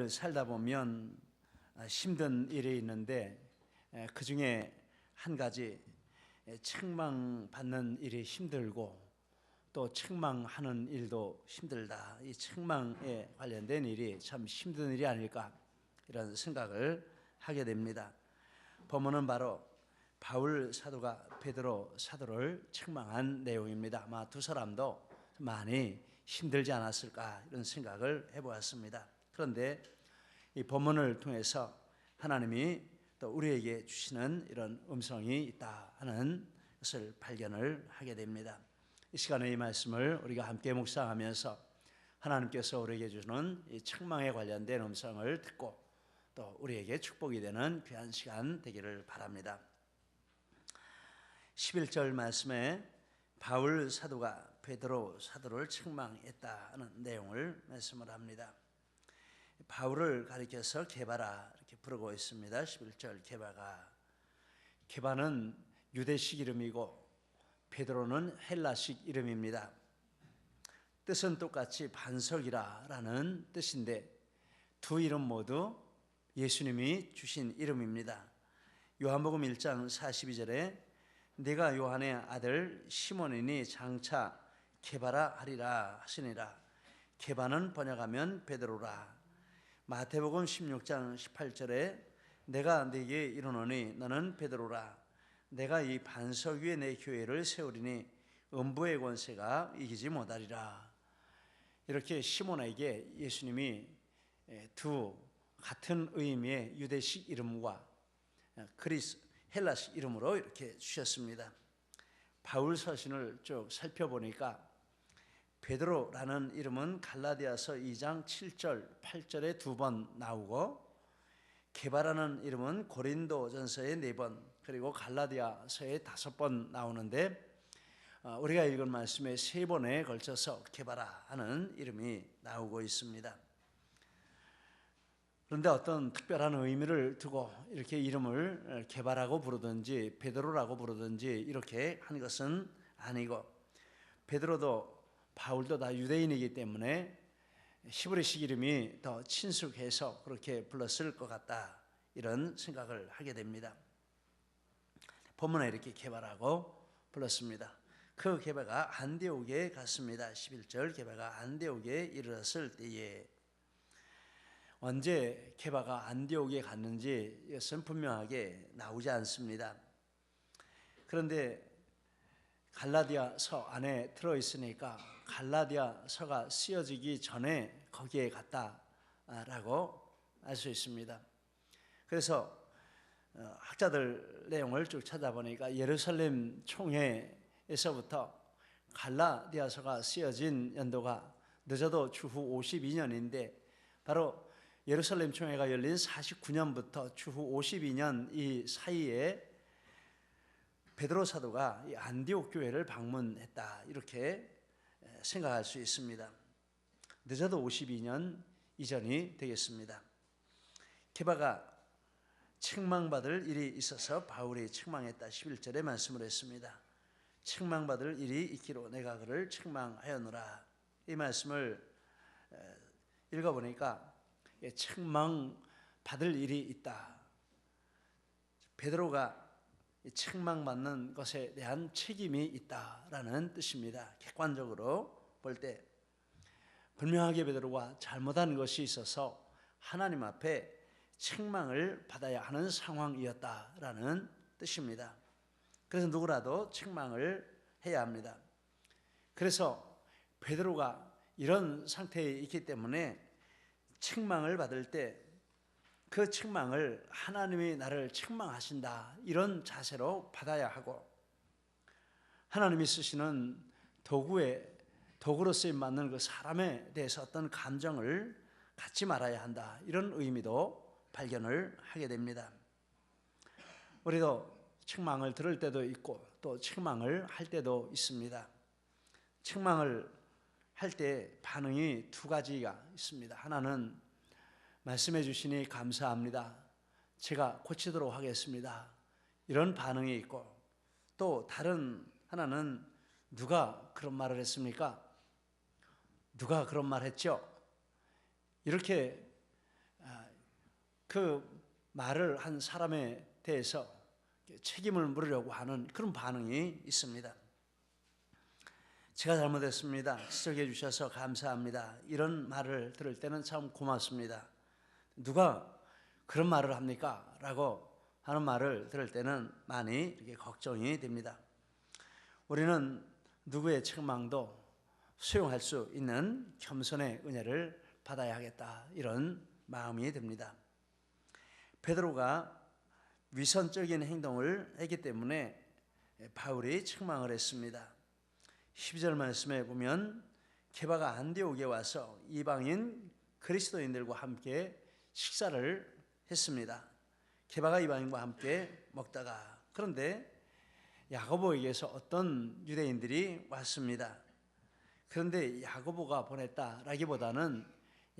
인생을 살다 보면 힘든 일이 있는데 그 중에 한 가지 책망받는 일이 힘들고 또 책망하는 일도 힘들다. 이 책망에 관련된 일이 참 힘든 일이 아닐까 이런 생각을 하게 됩니다. 본문은 바로 바울 사도가 베드로 사도를 책망한 내용입니다. 아마 두 사람도 많이 힘들지 않았을까 이런 생각을 해보았습니다. 그런데 이 본문을 통해서 하나님이 또 우리에게 주시는 이런 음성이 있다 하는 것을 발견을 하게 됩니다. 이 시간에 이 말씀을 우리가 함께 묵상하면서 하나님께서 우리에게 주는 이 책망에 관련된 음성을 듣고 또 우리에게 축복이 되는 귀한 시간 되기를 바랍니다. 11절 말씀에 바울 사도가 베드로 사도를 책망했다는 내용을 말씀을 합니다. 바울을 가리켜서 게바라 이렇게 부르고 있습니다. 11절 게바는 유대식 이름이고 베드로는 헬라식 이름입니다. 뜻은 똑같이 반석이라는 뜻인데 두 이름 모두 예수님이 주신 이름입니다. 요한복음 1장 42절에 내가 요한의 아들 시몬이니 장차 게바라 하리라 하시니라. 게바는 번역하면 베드로라. 마태복음 16장 18절에 내가 네게 이르노니 너는 베드로라. 내가 이 반석 위에 내 교회를 세우리니 음부의 권세가 이기지 못하리라. 이렇게 시몬에게 예수님이 두 같은 의미의 유대식 이름과 헬라식 이름으로 이렇게 주셨습니다. 바울 서신을 쭉 살펴보니까 베드로라는 이름은 갈라디아서 2장 7절, 8절에 2번 나오고 게바라는 이름은 고린도전서에 4번 그리고 갈라디아서에 5번 나오는데 우리가 읽은 말씀에 3번에 걸쳐서 게바라 하는 이름이 나오고 있습니다. 그런데 어떤 특별한 의미를 두고 이렇게 이름을 게바라고 부르든지 베드로라고 부르든지 이렇게 한 것은 아니고 베드로도 바울도 다 유대인이기 때문에 히브리식 이름이 더 친숙해서 그렇게 불렀을 것 같다 이런 생각을 하게 됩니다. 본문에 이렇게 게바라고 불렀습니다. 그 게바가 안디옥에 갔습니다. 11절 게바가 안디옥에 이르렀을 때에 언제 게바가 안디옥에 갔는지 이것은 분명하게 나오지 않습니다. 그런데 갈라디아서 안에 들어있으니까 갈라디아서가 쓰여지기 전에 거기에 갔다라고 알 수 있습니다. 그래서 학자들 내용을 쭉 찾아보니까 예루살렘 총회에서부터 갈라디아서가 쓰여진 연도가 늦어도 추후 52년인데 바로 예루살렘 총회가 열린 49년부터 추후 52년 이 사이에 베드로 사도가 이 안디옥 교회를 방문했다 이렇게 생각할 수 있습니다. 늦어도 52년 이전이 되겠습니다. 게바가 책망받을 일이 있어서 바울이 책망했다 11절에 말씀을 했습니다. 책망받을 일이 있기로 내가 그를 책망하였노라. 이 말씀을 읽어보니까 책망받을 일이 있다. 베드로가 책망받는 것에 대한 책임이 있다라는 뜻입니다. 객관적으로 볼 때 분명하게 베드로가 잘못한 것이 있어서 하나님 앞에 책망을 받아야 하는 상황이었다라는 뜻입니다. 그래서 누구라도 책망을 해야 합니다. 그래서 베드로가 이런 상태에 있기 때문에 책망을 받을 때 그 책망을 하나님이 나를 책망하신다 이런 자세로 받아야 하고 하나님이 쓰시는 도구로 쓰임 받는 그 사람에 대해서 어떤 감정을 갖지 말아야 한다 이런 의미도 발견을 하게 됩니다. 우리도 책망을 들을 때도 있고 또 책망을 할 때도 있습니다. 책망을 할 때 반응이 두 가지가 있습니다. 하나는 말씀해 주시니 감사합니다. 제가 고치도록 하겠습니다. 이런 반응이 있고 또 다른 하나는 누가 그런 말을 했습니까? 누가 그런 말 했죠? 이렇게 그 말을 한 사람에 대해서 책임을 물으려고 하는 그런 반응이 있습니다. 제가 잘못했습니다. 지적해 주셔서 감사합니다. 이런 말을 들을 때는 참 고맙습니다. 누가 그런 말을 합니까? 라고 하는 말을 들을 때는 많이 이렇게 걱정이 됩니다. 우리는 누구의 책망도 수용할 수 있는 겸손의 은혜를 받아야 하겠다, 이런 마음이 듭니다. 베드로가 위선적인 행동을 했기 때문에 바울이 책망을 했습니다. 12절 말씀에 보면 게바가 안디옥에 와서 이방인 그리스도인들과 함께 식사를 했습니다. 게바가 이방인과 함께 먹다가, 그런데 야고보에게서 어떤 유대인들이 왔습니다. 그런데 야고보가 보냈다라기보다는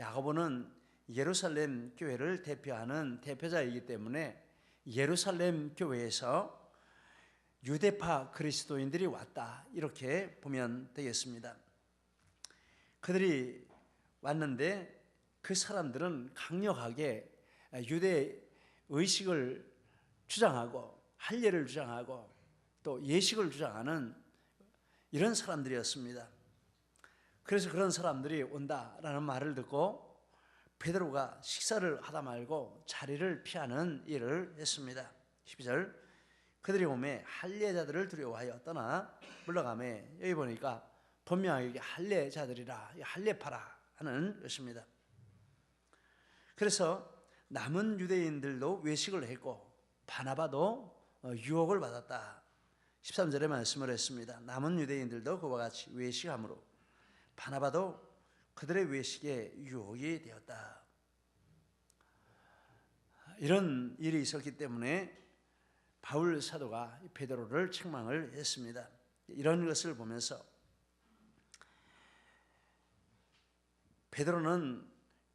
야고보는 예루살렘 교회를 대표하는 대표자이기 때문에 예루살렘 교회에서 유대파 그리스도인들이 왔다, 이렇게 보면 되겠습니다. 그들이 왔는데 그 사람들은 강력하게 유대 의식을 주장하고 할례를 주장하고 또 예식을 주장하는 이런 사람들이었습니다. 그래서 그런 사람들이 온다라는 말을 듣고 베드로가 식사를 하다 말고 자리를 피하는 일을 했습니다. 12절, 그들이 오매 할례자들을 두려워하여 떠나 물러가매, 여기 보니까 분명하게 할례자들이라, 할례파라 하는 것입니다. 그래서 남은 유대인들도 외식을 했고 바나바도 유혹을 받았다. 13절에 말씀을 했습니다. 남은 유대인들도 그와 같이 외식함으로 바나바도 그들의 외식에 유혹이 되었다. 이런 일이 있었기 때문에 바울 사도가 베드로를 책망을 했습니다. 이런 것을 보면서 베드로는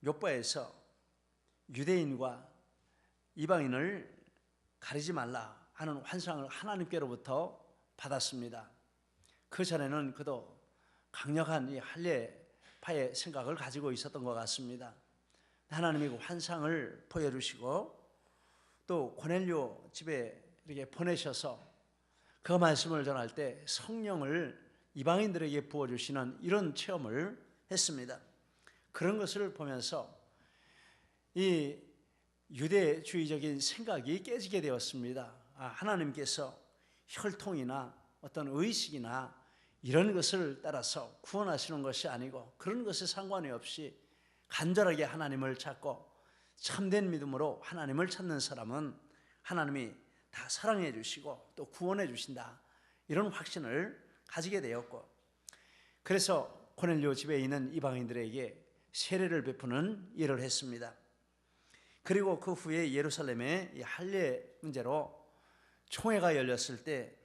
욥바에서 유대인과 이방인을 가리지 말라 하는 환상을 하나님께로부터 받았습니다. 그 전에는 그도 강력한 이 할례파의 생각을 가지고 있었던 것 같습니다. 하나님이 그 환상을 보여주시고 또 고넬료 집에 이렇게 보내셔서 그 말씀을 전할 때 성령을 이방인들에게 부어주시는 이런 체험을 했습니다. 그런 것을 보면서 이 유대주의적인 생각이 깨지게 되었습니다. 하나님께서 혈통이나 어떤 의식이나 이런 것을 따라서 구원하시는 것이 아니고 그런 것에 상관이 없이 간절하게 하나님을 찾고 참된 믿음으로 하나님을 찾는 사람은 하나님이 다 사랑해 주시고 또 구원해 주신다, 이런 확신을 가지게 되었고, 그래서 고넬료 집에 있는 이방인들에게 세례를 베푸는 일을 했습니다. 그리고 그 후에 예루살렘의 이 할례 문제로 총회가 열렸을 때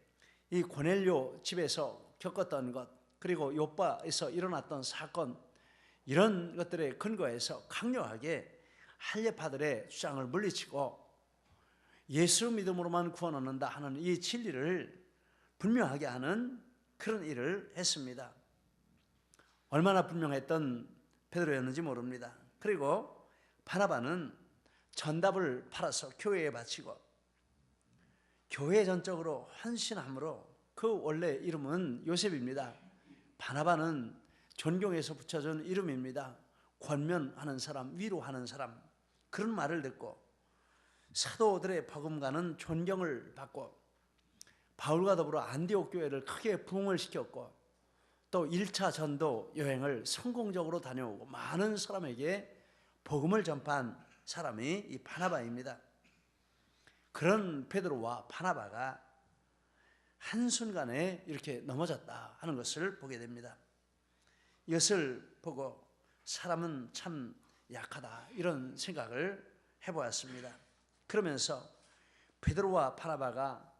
이 고넬료 집에서 겪었던 것, 그리고 욥바에서 일어났던 사건, 이런 것들의 근거에서 강력하게 할례파들의 주장을 물리치고 예수 믿음으로만 구원 얻는다 하는 이 진리를 분명하게 하는 그런 일을 했습니다. 얼마나 분명했던 베드로였는지 모릅니다. 그리고 바나바는 전답을 팔아서 교회에 바치고 교회 전적으로 헌신함으로, 그 원래 이름은 요셉입니다. 바나바는 존경해서 붙여준 이름입니다. 권면하는 사람, 위로하는 사람, 그런 말을 듣고 사도들의 버금가는 존경을 받고 바울과 더불어 안디옥 교회를 크게 부흥을 시켰고 또 1차 전도 여행을 성공적으로 다녀오고 많은 사람에게 복음을 전파한 사람이 이 바나바입니다. 그런 베드로와 바나바가 한순간에 이렇게 넘어졌다 하는 것을 보게 됩니다. 이것을 보고 사람은 참 약하다, 이런 생각을 해보았습니다. 그러면서 베드로와 바나바가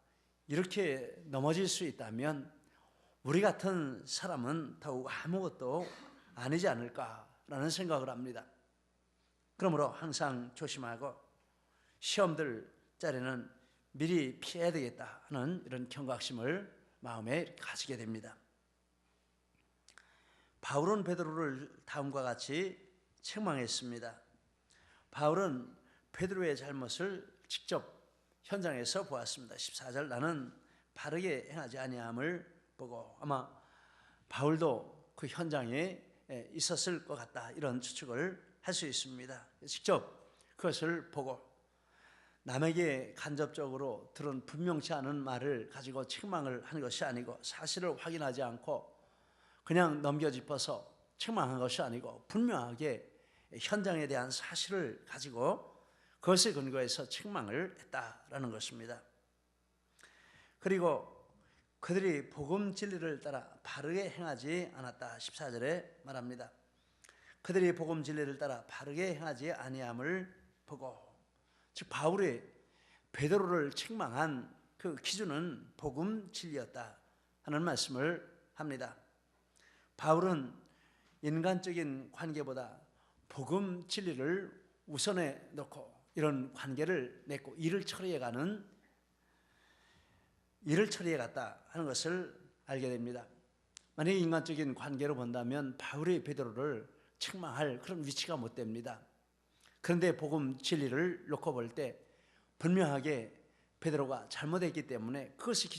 이렇게 넘어질 수 있다면 우리 같은 사람은 더욱 아무것도 아니지 않을까라는 생각을 합니다. 그러므로 항상 조심하고 시험들 자리는 미리 피해야 되겠다 하는 이런 경각심을 마음에 가지게 됩니다. 바울은 베드로를 다음과 같이 책망했습니다. 바울은 베드로의 잘못을 직접 현장에서 보았습니다. 14절, 나는 바르게 행하지 아니함을 보고, 아마 바울도 그 현장에 있었을 것 같다, 이런 추측을 할 수 있습니다. 직접 그것을 보고 남에게 간접적으로 들은 분명치 않은 말을 가지고 책망을 한 것이 아니고, 사실을 확인하지 않고 그냥 넘겨짚어서 책망한 것이 아니고, 분명하게 현장에 대한 사실을 가지고 그것에 근거해서 책망을 했다라는 것입니다. 그리고 그들이 복음 진리를 따라 바르게 행하지 않았다, 14절에 말합니다. 그들이 복음 진리를 따라 바르게 행하지 아니함을 보고, 즉 바울이 베드로를 책망한 그 기준은 복음 진리였다 하는 말씀을 합니다. 바울은 인간적인 관계보다 복음 진리를 우선에 놓고 이런 관계를 맺고 일을 처리해 갔다 하는 것을 알게 됩니다. 만약에 인간적인 관계로 본다면 바울이 베드로를 책망할 그런 위치가 못 됩니다. 그런데 복음 진리를 놓고 볼 때 분명하게 베드로가 잘못했기 때문에 그것이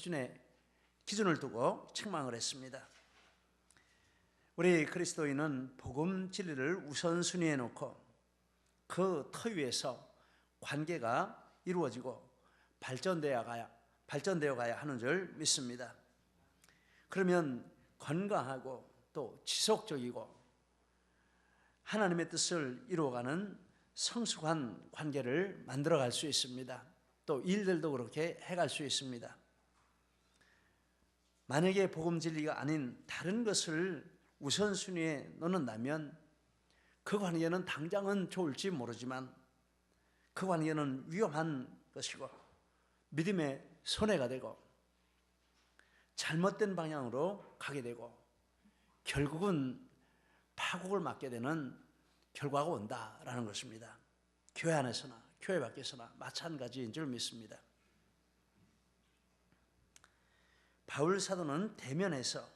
기준을 두고 책망을 했습니다. 우리 그리스도인은 복음 진리를 우선순위에 놓고 그 터 위에서 관계가 이루어지고 발전되어 가야 하는 줄 믿습니다. 그러면 건강하고 또 지속적이고 하나님의 뜻을 이루어가는 성숙한 관계를 만들어갈 수 있습니다. 또 일들도 그렇게 해갈 수 있습니다. 만약에 복음 진리가 아닌 다른 것을 우선순위에 놓는다면 그 관계는 당장은 좋을지 모르지만 그 관계는 위험한 것이고 믿음의 손해가 되고 잘못된 방향으로 가게 되고 결국은 파국을 맞게 되는 결과가 온다라는 것입니다. 교회 안에서나 교회 밖에서나 마찬가지인 줄 믿습니다. 바울 사도는 대면에서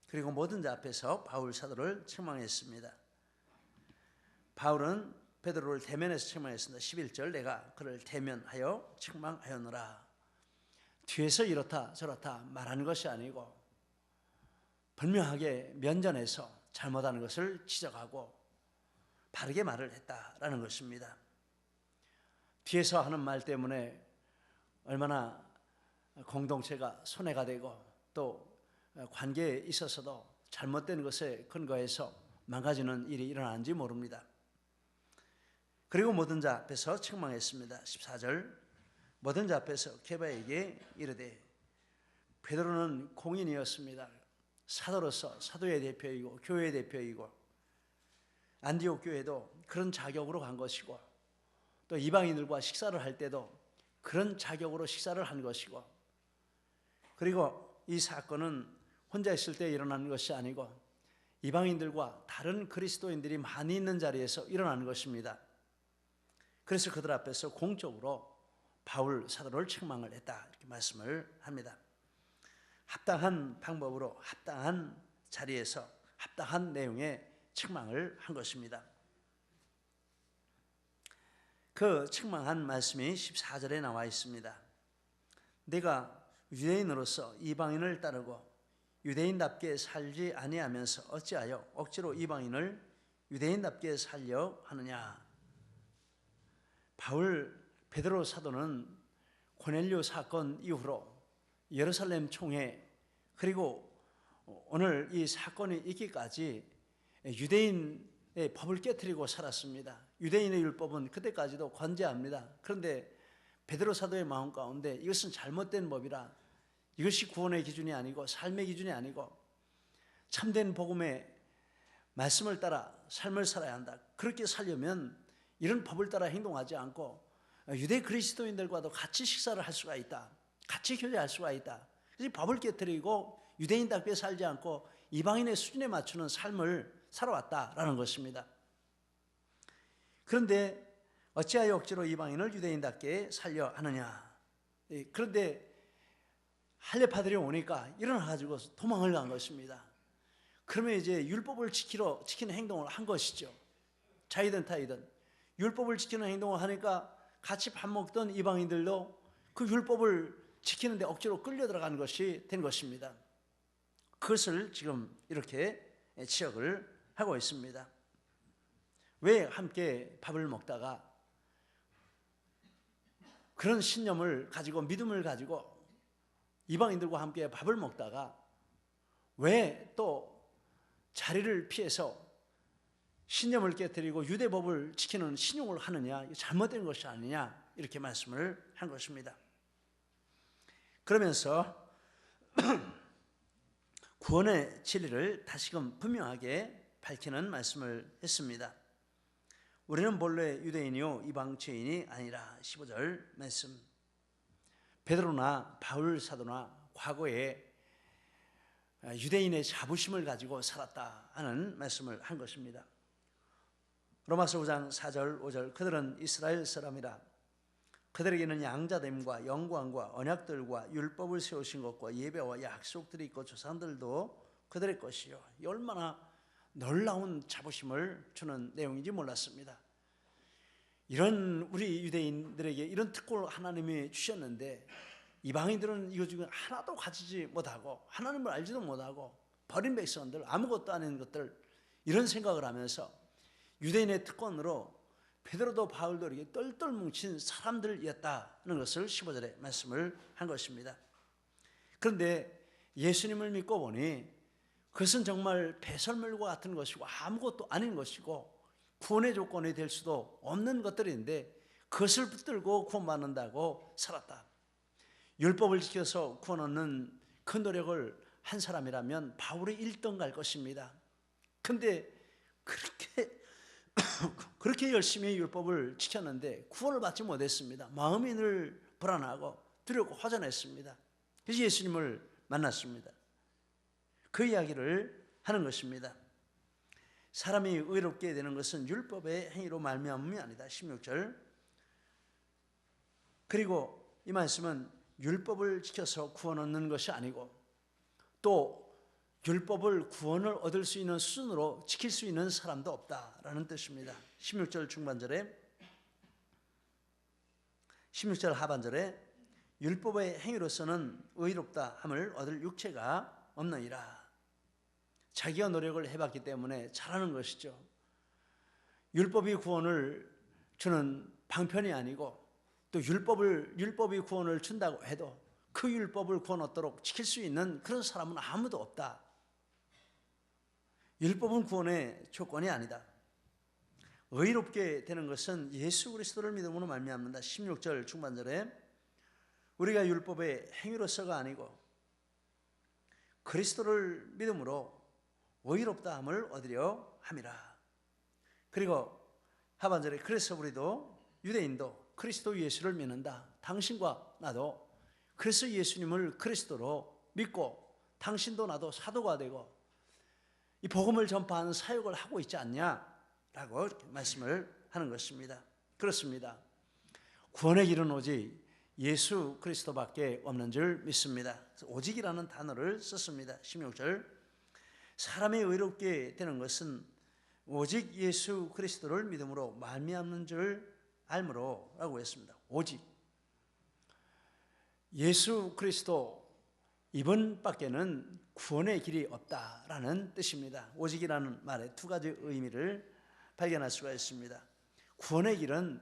그리고 모든 자 앞에서 바울 사도를 책망했습니다. 바울은 베드로를 대면에서 책망했습니다. 11절, 내가 그를 대면하여 책망하였노라. 뒤에서 이렇다 저렇다 말하는 것이 아니고 분명하게 면전에서 잘못하는 것을 지적하고 바르게 말을 했다라는 것입니다. 뒤에서 하는 말 때문에 얼마나 공동체가 손해가 되고 또 관계에 있어서도 잘못된 것에 근거해서 망가지는 일이 일어나는지 모릅니다. 그리고 모든 자 앞에서 책망했습니다. 14절, 모든 자 앞에서 게바에게 이르되, 베드로는 공인이었습니다. 사도로서 사도의 대표이고 교회의 대표이고 안디옥 교회도 그런 자격으로 간 것이고 또 이방인들과 식사를 할 때도 그런 자격으로 식사를 한 것이고, 그리고 이 사건은 혼자 있을 때 일어나는 것이 아니고 이방인들과 다른 그리스도인들이 많이 있는 자리에서 일어나는 것입니다. 그래서 그들 앞에서 공적으로 바울 사도를 책망을 했다, 이렇게 말씀을 합니다. 합당한 방법으로 합당한 자리에서 합당한 내용의 책망을 한 것입니다. 그 책망한 말씀이 14절에 나와 있습니다. 내가 유대인으로서 이방인을 따르고 유대인답게 살지 아니하면서 어찌하여 억지로 이방인을 유대인답게 살려 하느냐. 베드로 사도는 고넬료 사건 이후로 예루살렘 총회 그리고 오늘 이 사건이 있기까지 유대인의 법을 깨트리고 살았습니다. 유대인의 율법은 그때까지도 권제합니다. 그런데 베드로 사도의 마음 가운데 이것은 잘못된 법이라, 이것이 구원의 기준이 아니고 삶의 기준이 아니고 참된 복음의 말씀을 따라 삶을 살아야 한다. 그렇게 살려면 이런 법을 따라 행동하지 않고 유대 그리스도인들과도 같이 식사를 할 수가 있다. 같이 교제할 수가 있다. 그래서 법을 깨트리고 유대인답게 살지 않고 이방인의 수준에 맞추는 삶을 살아왔다라는 것입니다. 그런데 어찌하여 억지로 이방인을 유대인답게 살려 하느냐. 그런데 할례파들이 오니까 일어나가지고 도망을 간 것입니다. 그러면 이제 율법을 지키는 행동을 한 것이죠. 자이든 타이든 율법을 지키는 행동을 하니까 같이 밥 먹던 이방인들도 그 율법을 지키는데 억지로 끌려 들어간 것이 된 것입니다. 그것을 지금 이렇게 지적을 하고 있습니다. 왜 함께 밥을 먹다가 그런 신념을 가지고 믿음을 가지고 이방인들과 함께 밥을 먹다가 왜 또 자리를 피해서 신념을 깨뜨리고 유대법을 지키는 신용을 하느냐, 잘못된 것이 아니냐, 이렇게 말씀을 한 것입니다. 그러면서 구원의 진리를 다시금 분명하게 밝히는 말씀을 했습니다. 우리는 본래 유대인이요 이방 죄인이 아니라 15절 말씀. 베드로나 바울 사도나 과거에 유대인의 자부심을 가지고 살았다 하는 말씀을 한 것입니다. 로마서 5장 4절 5절 그들은 이스라엘 사람이라 그들에게는 양자됨과 영광과 언약들과 율법을 세우신 것과 예배와 약속들이 있고 조상들도 그들의 것이요. 얼마나 놀라운 자부심을 주는 내용인지 몰랐습니다. 이런 우리 유대인들에게 이런 특권을 하나님이 주셨는데 이방인들은 이거 중에 하나도 가지지 못하고 하나님을 알지도 못하고 버린 백성들, 아무것도 아닌 것들, 이런 생각을 하면서 유대인의 특권으로 베드로도 바울도 이렇게 똘똘 뭉친 사람들이었다는 것을 15절에 말씀을 한 것입니다. 그런데 예수님을 믿고 보니 그것은 정말 배설물과 같은 것이고 아무것도 아닌 것이고 구원의 조건이 될 수도 없는 것들인데 그것을 붙들고 구원받는다고 살았다. 율법을 지켜서 구원 얻는 그 노력을 한 사람이라면 바울이 1등 갈 것입니다. 그런데 그렇게 열심히 율법을 지켰는데 구원을 받지 못했습니다. 마음이 늘 불안하고 두렵고 허전했습니다. 그래서 예수님을 만났습니다. 그 이야기를 하는 것입니다. 사람이 의롭게 되는 것은 율법의 행위로 말미암음이 아니다. 16절. 그리고 이 말씀은 율법을 지켜서 구원 얻는 것이 아니고 또 율법을 구원을 얻을 수 있는 수준으로 지킬 수 있는 사람도 없다라는 뜻입니다. 16절 중반절에 16절 하반절에 율법의 행위로서는 의롭다 함을 얻을 육체가 없느니라. 자기가 노력을 해봤기 때문에 잘하는 것이죠. 율법이 구원을 주는 방편이 아니고 또 율법이 구원을 준다고 해도 그 율법을 구원 얻도록 지킬 수 있는 그런 사람은 아무도 없다. 율법은 구원의 조건이 아니다. 의롭게 되는 것은 예수 그리스도를 믿음으로 말미암는다. 16절 중반절에 우리가 율법의 행위로서가 아니고 그리스도를 믿음으로 의롭다 함을 얻으려 함이라. 그리고 하반절에 그래서 우리도 유대인도 그리스도 예수를 믿는다. 당신과 나도 그래서 예수님을 그리스도로 믿고 당신도 나도 사도가 되고 이 복음을 전파하는 사역을 하고 있지 않냐라고 이렇게 말씀을 하는 것입니다. 그렇습니다. 구원의 길은 오직 예수 그리스도밖에 없는 줄 믿습니다. 오직이라는 단어를 썼습니다. 16절 사람이 의롭게 되는 것은 오직 예수 그리스도를 믿음으로 말미암는 줄 알므로 라고 했습니다. 오직 예수 그리스도 이분밖에는 구원의 길이 없다라는 뜻입니다. 오직이라는 말에 두 가지 의미를 발견할 수가 있습니다. 구원의 길은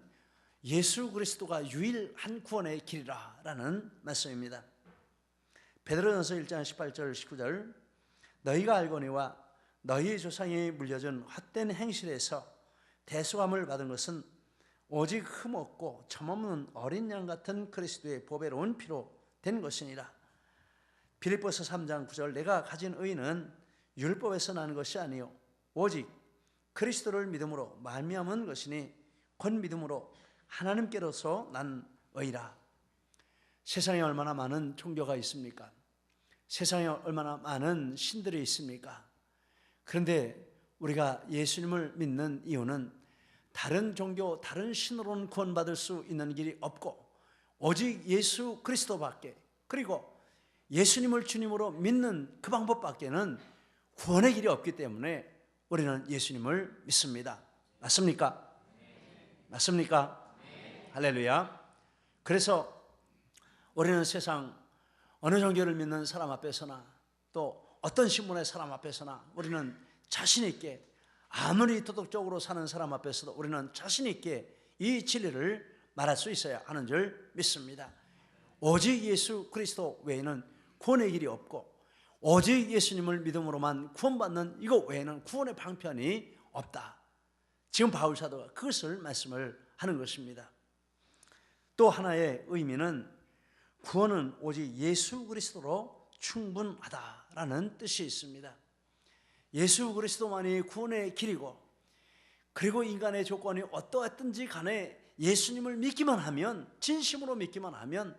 예수 그리스도가 유일한 구원의 길이라는 말씀입니다. 베드로전서 1장 18절 19절 너희가 알거니와 너희 조상이 물려준 헛된 행실에서 대속함을 받은 것은 오직 흠없고 점없는 어린 양 같은 그리스도의 보배로운 피로 된 것이니라. 빌립보서 3장 9절 내가 가진 의는 율법에서 난 것이 아니요 오직 그리스도를 믿음으로 말미암은 것이니 곧 믿음으로 하나님께로서 난 의라. 세상에 얼마나 많은 종교가 있습니까? 세상에 얼마나 많은 신들이 있습니까? 그런데 우리가 예수님을 믿는 이유는 다른 종교, 다른 신으로는 구원받을 수 있는 길이 없고 오직 예수 그리스도밖에, 그리고 예수님을 주님으로 믿는 그 방법밖에는 구원의 길이 없기 때문에 우리는 예수님을 믿습니다. 맞습니까? 맞습니까? 할렐루야. 그래서 우리는 세상 어느 종교를 믿는 사람 앞에서나 또 어떤 신분의 사람 앞에서나 우리는 자신 있게, 아무리 도덕적으로 사는 사람 앞에서도 우리는 자신 있게 이 진리를 말할 수 있어야 하는 줄 믿습니다. 오직 예수 그리스도 외에는 구원의 길이 없고, 오직 예수님을 믿음으로만 구원받는 이것 외에는 구원의 방편이 없다. 지금 바울 사도가 그것을 말씀을 하는 것입니다. 또 하나의 의미는 구원은 오직 예수 그리스도로 충분하다라는 뜻이 있습니다. 예수 그리스도만이 구원의 길이고, 그리고 인간의 조건이 어떠했든지 간에 예수님을 믿기만 하면, 진심으로 믿기만 하면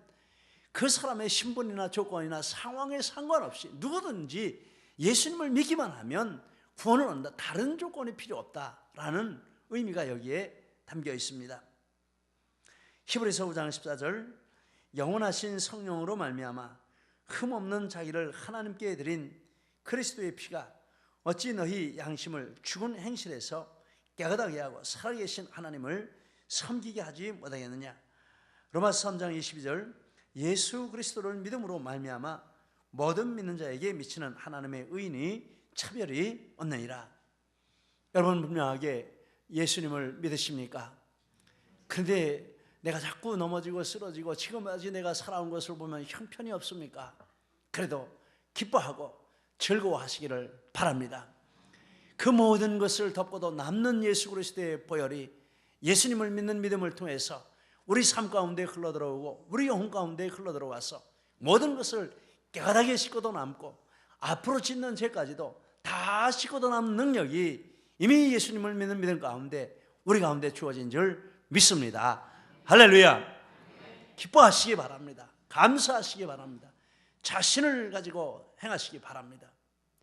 그 사람의 신분이나 조건이나 상황에 상관없이 누구든지 예수님을 믿기만 하면 구원을 얻는다. 다른 조건이 필요 없다라는 의미가 여기에 담겨 있습니다. 히브리서 9장 14절, 영원하신 성령으로 말미암아 흠없는 자기를 하나님께 드린 그리스도의 피가 어찌 너희 양심을 죽은 행실에서 깨끗하게 하고 살아계신 하나님을 섬기게 하지 못하겠느냐. 로마서 3장 22절, 예수 그리스도를 믿음으로 말미암아 모든 믿는 자에게 미치는 하나님의 의인이 차별이 없느니라. 여러분 분명하게 예수님을 믿으십니까? 그런데 내가 자꾸 넘어지고 쓰러지고 지금까지 내가 살아온 것을 보면 형편이 없습니까? 그래도 기뻐하고 즐거워하시기를 바랍니다. 그 모든 것을 덮고도 남는 예수 그리스도의 보혈이 예수님을 믿는 믿음을 통해서 우리 삶 가운데 흘러들어오고 우리 영혼 가운데 흘러들어와서 모든 것을 깨끗하게 씻고도 남고 앞으로 짓는 죄까지도 다 씻고도 남는 능력이 이미 예수님을 믿는 믿음 가운데 우리 가운데 주어진 줄 믿습니다. 할렐루야. 기뻐하시기 바랍니다. 감사하시기 바랍니다. 자신을 가지고 행하시기 바랍니다.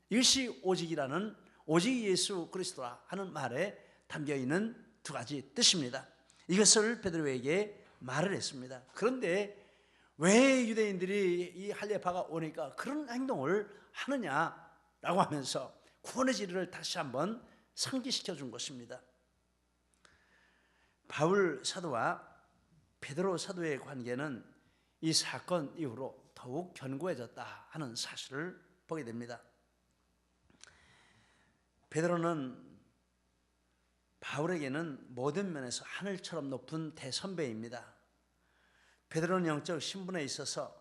이것이 오직이라는, 오직 예수 그리스도라 하는 말에 담겨있는 두 가지 뜻입니다. 이것을 베드로에게 말을 했습니다. 그런데 왜 유대인들이 이 할례파가 오니까 그런 행동을 하느냐라고 하면서 구원의 진리를 다시 한번 상기시켜 준 것입니다. 바울 사도와 베드로 사도의 관계는 이 사건 이후로 더욱 견고해졌다 하는 사실을 보게 됩니다. 베드로는 바울에게는 모든 면에서 하늘처럼 높은 대선배입니다. 베드로는 영적 신분에 있어서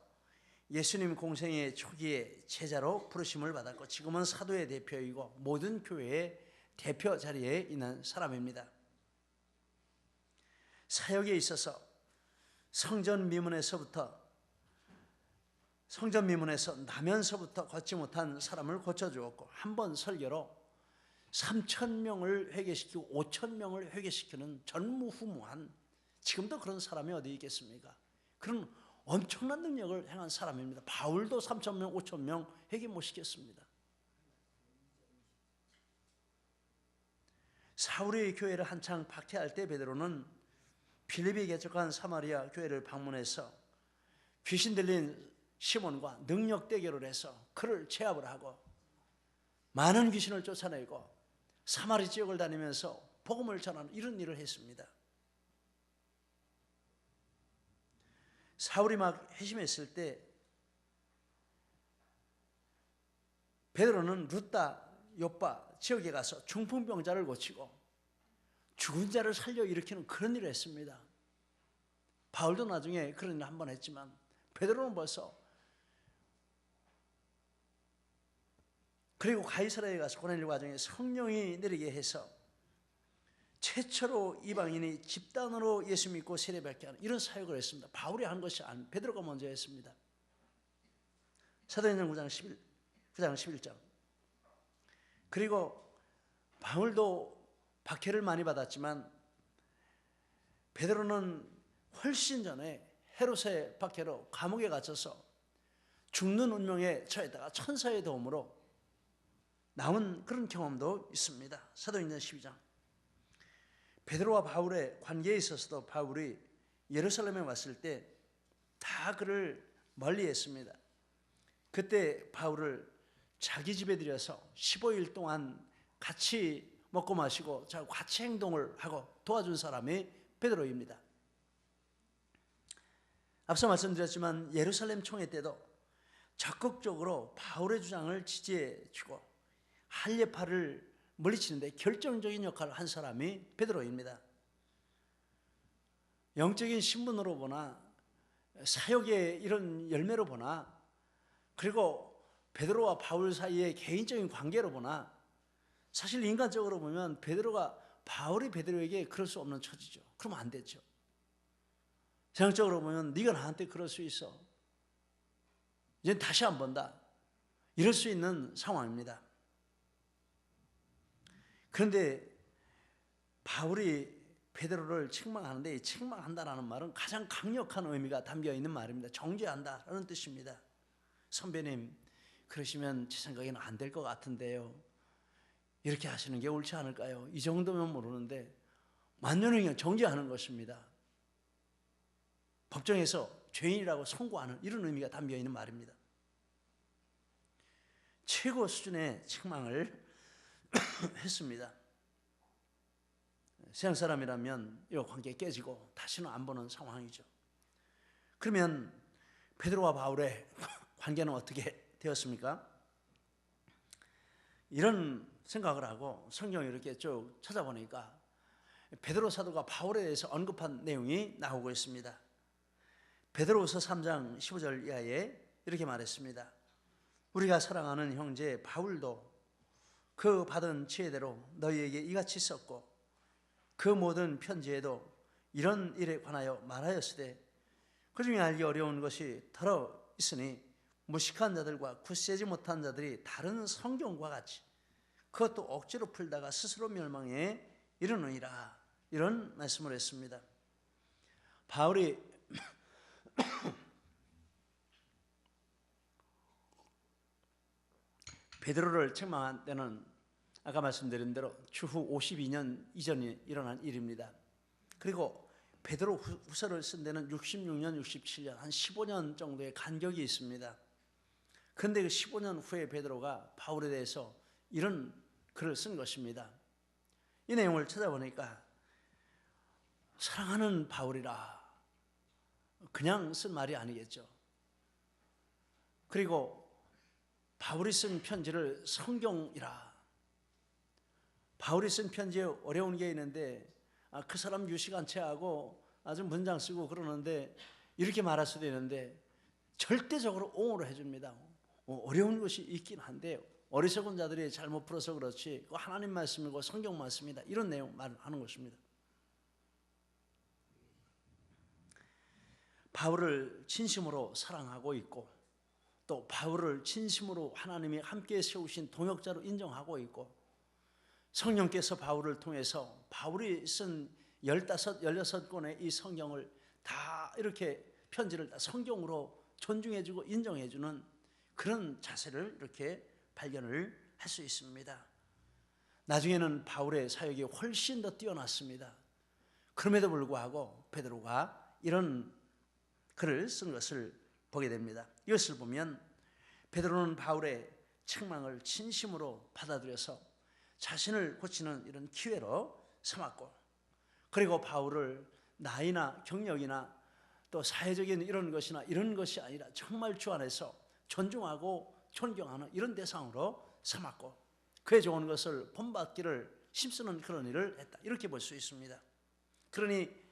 예수님 공생의 초기에 제자로 부르심을 받았고, 지금은 사도의 대표이고 모든 교회의 대표 자리에 있는 사람입니다. 사역에 있어서 성전 미문에서 나면서부터 걷지 못한 사람을 고쳐주었고, 한 번 설교로 3,000명을 회개시키고 5,000명을 회개시키는 전무후무한, 지금도 그런 사람이 어디 있겠습니까? 그런 엄청난 능력을 행한 사람입니다. 바울도 3,000명, 5,000명 회개 못 시켰습니다. 사울의 교회를 한창 박해할 때 베드로는 빌립이 개척한 사마리아 교회를 방문해서 귀신 들린 시몬과 능력 대결을 해서 그를 제압을 하고 많은 귀신을 쫓아내고 사마리 지역을 다니면서 복음을 전하는 이런 일을 했습니다. 사울이 막 회심했을 때 베드로는 루다, 요빠 지역에 가서 중풍병자를 고치고 죽은 자를 살려 일으키는 그런 일을 했습니다. 바울도 나중에 그런 일을 한번 했지만 베드로는 벌써, 그리고 가이사랴에 가서 고넬료 가정에 성령이 내리게 해서 최초로 이방인이 집단으로 예수 믿고 세례받게 하는 이런 사역을 했습니다. 바울이 한 것이 아니고 베드로가 먼저 했습니다. 사도행전 9장 11절. 그리고 바울도 박해를 많이 받았지만 베드로는 훨씬 전에 헤롯의 박해로 감옥에 갇혀서 죽는 운명에 처했다가 천사의 도움으로 나온 그런 경험도 있습니다. 사도행전 12장. 베드로와 바울의 관계에 있어서도 바울이 예루살렘에 왔을 때 다 그를 멀리했습니다. 그때 바울을 자기 집에 들여서 15일 동안 같이 먹고 마시고 같이 행동을 하고 도와준 사람이 베드로입니다. 앞서 말씀드렸지만 예루살렘 총회 때도 적극적으로 바울의 주장을 지지해주고 할례파를 물리치는데 결정적인 역할을 한 사람이 베드로입니다. 영적인 신분으로 보나 사역의 이런 열매로 보나 그리고 베드로와 바울 사이의 개인적인 관계로 보나 사실 인간적으로 보면 바울이 베드로에게 그럴 수 없는 처지죠. 그러면 안 되죠. 세상적으로 보면 네가 나한테 그럴 수 있어. 이제 다시 안 본다. 이럴 수 있는 상황입니다. 그런데 바울이 베드로를 책망하는데 이 책망한다라는 말은 가장 강력한 의미가 담겨 있는 말입니다. 정죄한다라는 뜻입니다. 선배님, 그러시면 제 생각에는 안 될 것 같은데요. 이렇게 하시는 게 옳지 않을까요? 이 정도면 모르는데 만연히 정죄하는 것입니다. 법정에서 죄인이라고 선고하는 이런 의미가 담겨 있는 말입니다. 최고 수준의 책망을 했습니다. 세상 사람이라면 이 관계 깨지고 다시는 안 보는 상황이죠. 그러면 베드로와 바울의 관계는 어떻게 되었습니까? 이런 생각을 하고 성경을 이렇게 쭉 찾아보니까 베드로 사도가 바울에 대해서 언급한 내용이 나오고 있습니다. 베드로후서 3장 15절 이하에 이렇게 말했습니다. 우리가 사랑하는 형제 바울도 그 받은 지혜대로 너희에게 이같이 썼고 그 모든 편지에도 이런 일에 관하여 말하였으되 그 중에 알기 어려운 것이 더러 있으니 무식한 자들과 굳세지 못한 자들이 다른 성경과 같이 그것도 억지로 풀다가 스스로 멸망에 이르느니라. 이런 말씀을 했습니다. 바울이 베드로를 책망한 때는 아까 말씀드린 대로 추후 52년 이전에 일어난 일입니다. 그리고 베드로 후서를 쓴 데는 66년, 67년, 한 15년 정도의 간격이 있습니다. 그런데 그 15년 후에 베드로가 바울에 대해서 이런 글을 쓴 것입니다. 이 내용을 찾아보니까 사랑하는 바울이라 그냥 쓴 말이 아니겠죠. 그리고 바울이 쓴 편지를 성경이라, 바울이 쓴 편지에 어려운 게 있는데 그 사람 유식한 체하고 아주 문장 쓰고 그러는데 이렇게 말할 수도 있는데 절대적으로 옹호를 해줍니다. 어려운 것이 있긴 한데 어리석은 자들이 잘못 풀어서 그렇지 하나님 말씀이고 성경 말씀이다, 이런 내용 말하는 것입니다. 바울을 진심으로 사랑하고 있고 또 바울을 진심으로 하나님이 함께 세우신 동역자로 인정하고 있고 성령께서 바울을 통해서 바울이 쓴 16권의 이 성경을 다 이렇게 편지를 다 성경으로 존중해주고 인정해주는 그런 자세를 이렇게 발견을 할 수 있습니다. 나중에는 바울의 사역이 훨씬 더 뛰어났습니다. 그럼에도 불구하고 베드로가 이런 글을 쓴 것을 보게 됩니다. 이것을 보면 베드로는 바울의 책망을 진심으로 받아들여서 자신을 고치는 이런 기회로 삼았고, 그리고 바울을 나이나 경력이나 또 사회적인 이런 것이나 이런 것이 아니라 정말 주 안에서 존중하고 존경하는 이런 대상으로 삼았고 그의 좋은 것을 본받기를 힘쓰는 그런 일을 했다, 이렇게 볼 수 있습니다. 그러니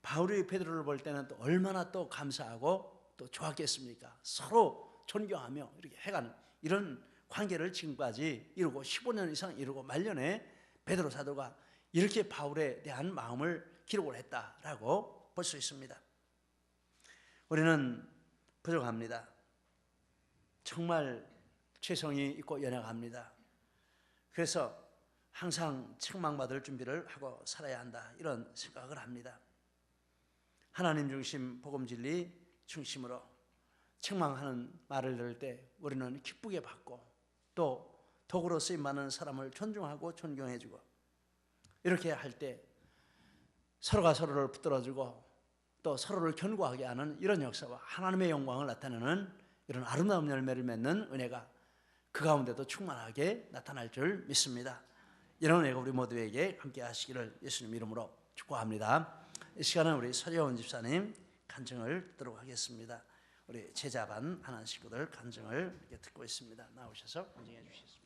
바울이 베드로를 볼 때는 또 얼마나 또 감사하고 또 좋았겠습니까? 서로 존경하며 이렇게 해가는 이런 관계를 지금까지 이루고 15년 이상 이루고 말년에 베드로 사도가 이렇게 바울에 대한 마음을 기록을 했다라고 볼 수 있습니다. 우리는 부족합니다. 정말 죄성이 있고 연약합니다. 그래서 항상 책망받을 준비를 하고 살아야 한다, 이런 생각을 합니다. 하나님 중심, 복음 진리 중심으로 책망하는 말을 들을 때 우리는 기쁘게 받고 또 도구로 쓰임받는 사람을 존중하고 존경해주고 이렇게 할 때 서로가 서로를 붙들어주고 또 서로를 견고하게 하는 이런 역사와 하나님의 영광을 나타내는 이런 아름다운 열매를 맺는 은혜가 그 가운데도 충만하게 나타날 줄 믿습니다. 이런 은혜가 우리 모두에게 함께 하시기를 예수님 이름으로 축복합니다. 이 시간은 우리 서재원 집사님 간증을 듣도록 하겠습니다. 우리 제자반 하나님 식구들 간증을 이렇게 듣고 있습니다. 나오셔서 간증해 주시겠습니다.